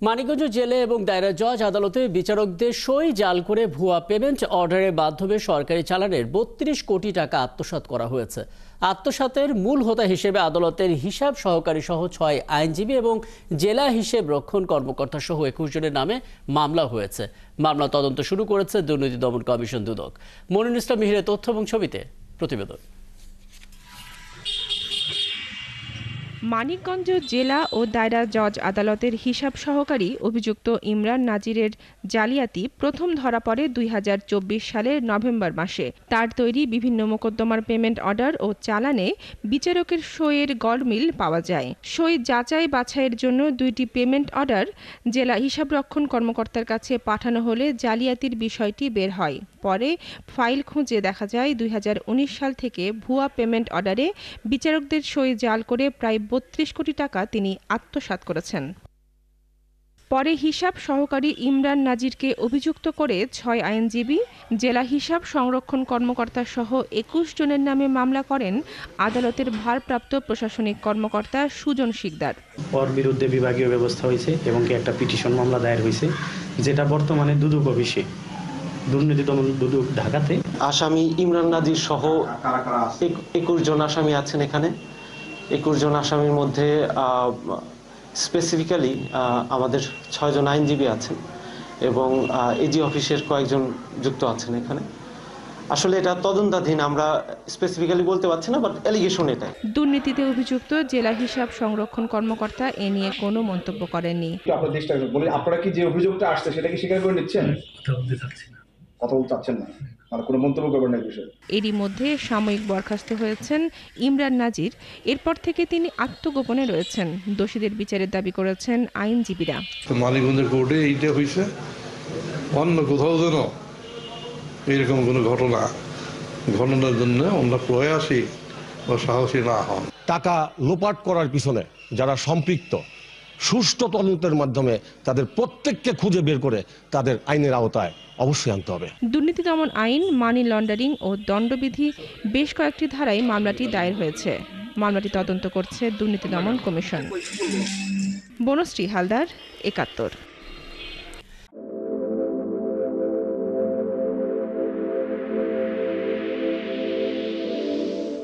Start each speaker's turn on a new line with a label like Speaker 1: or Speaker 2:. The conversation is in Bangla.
Speaker 1: মানিকগঞ্জ জেলে এবং দায়রা জজ আদালতে বিচারকদের সই জাল করে ভুয়া পেমেন্ট অর্ডারের মাধ্যমে সরকারি চালানের ৩২ কোটি টাকা আত্মসাৎ করা হয়েছে। আত্মসাতের মূল হোতা হিসেবে আদালতের হিসাব সহকারী সহ ৬ আইনজীবী এবং জেলা হিসেব রক্ষণ কর্মকর্তা সহ ২১ জনের নামে মামলা হয়েছে। মামলা তদন্ত শুরু করেছে দুর্নীতি দমন কমিশন দুদক। মনিরুল ইসলাম মিহিরের তথ্য এবং ছবিতে প্রতিবেদন।
Speaker 2: মানিকগঞ্জ জেলা ও দায়রা জজ আদালতের হিসাব সহকারী অভিযুক্ত ইমরান নাজিরের জালিয়াতি প্রথম ধরা পড়ে ২০২৪ সালের নভেম্বর মাসে। তার তৈরি বিভিন্ন মোকদ্দমার পেমেন্ট অর্ডার ও চালানে বিচারকের সইয়ের গড়মিল পাওয়া যায়। সই যাচাই বাছাইয়ের জন্য ২টি পেমেন্ট অর্ডার জেলা হিসাব রক্ষণ কর্মকর্তার কাছে পাঠানো হলে জালিয়াতির বিষয়টি বের হয়। পরে ফাইল খুঁজে দেখা যায় ২০১৯ সাল থেকে ভুয়া পেমেন্ট অর্ডারে বিচারকদের সই জাল করে প্রায় ৩২ কোটি টাকা তিনি আত্মসাৎ করেছেন। পরে হিসাব সহকারী ইমরান নাজিরকে অভিযুক্ত করে ৬ আইনজীবী, জেলা হিসাব সংরক্ষণ কর্মকর্তা সহ ২১ জনের নামে মামলা করেন আদালতের ভারপ্রাপ্ত প্রশাসনিক কর্মকর্তা সুজন শিকদার।
Speaker 3: ওর বিরুদ্ধে বিভাগীয় ব্যবস্থা হয়েছে এবং একটা পিটিশন মামলা দায়ের হয়েছে, যেটা বর্তমানে দুদক অফিসে দুর্নীতি দমন দুদক ঢাকাতে।
Speaker 4: আসামি ইমরান নাজির সহ ২১ জন আসামি আছেন এখানে। ২১ জন আসামির মধ্যে স্পেসিফিক্যালি আমাদের ৬ জন আইনজীবী আছেন এবং এজি অফিসের কয়েকজন যুক্ত আছেন এখানে। আসলে এটা তদন্তাধীন, আমরা স্পেসিফিক্যালি বলতে পারছি না, বাট অ্যালিগেশন এটা।
Speaker 2: দুর্নীতিতে অভিযুক্ত জেলা হিসাব সংরক্ষণ কর্মকর্তা এ নিয়ে কোনো মন্তব্য করেননি।
Speaker 5: আপনারা কি যে অভিযোগটা আসছে সেটা কি স্বীকার করে নিচ্ছেন? কথা বলতে চাচ্ছেন না, আর কোনো মন্তব্য করবেন না এই বিষয়ে।
Speaker 2: এরই মধ্যে সাময়িক বরখাস্ত হয়েছেন ইমরান নাজির। এরপর থেকে তিনি আত্মগোপনে রয়েছেন। দোষীদের বিচারের দাবি করেছেন আইনজীবীরা।
Speaker 6: মানিকগঞ্জ কোর্টে এইটা হয়েছে, অন্য কোথাও যেন এরকম কোনো ঘটনার জন্য আমরা প্রয়াসী বা সাহসী না হন।
Speaker 7: টাকা লোপাট করার পিছনে যারা সম্পৃক্ত, সুষ্ঠু তদন্তের মাধ্যমে তাদের প্রত্যেককে খুঁজে বের করে তাদের আইনের আওতায় অবশ্যই আনতে হবে।
Speaker 2: দুর্নীতি দমন আইন, মানি লন্ডারিং ও দণ্ডবিধি বেশ কয়েকটি ধারায় মামলাটি দায়ের হয়েছে। মামলাটি তদন্ত করছে দুর্নীতি দমন কমিশন। বনশ্রী হালদার, ৭১।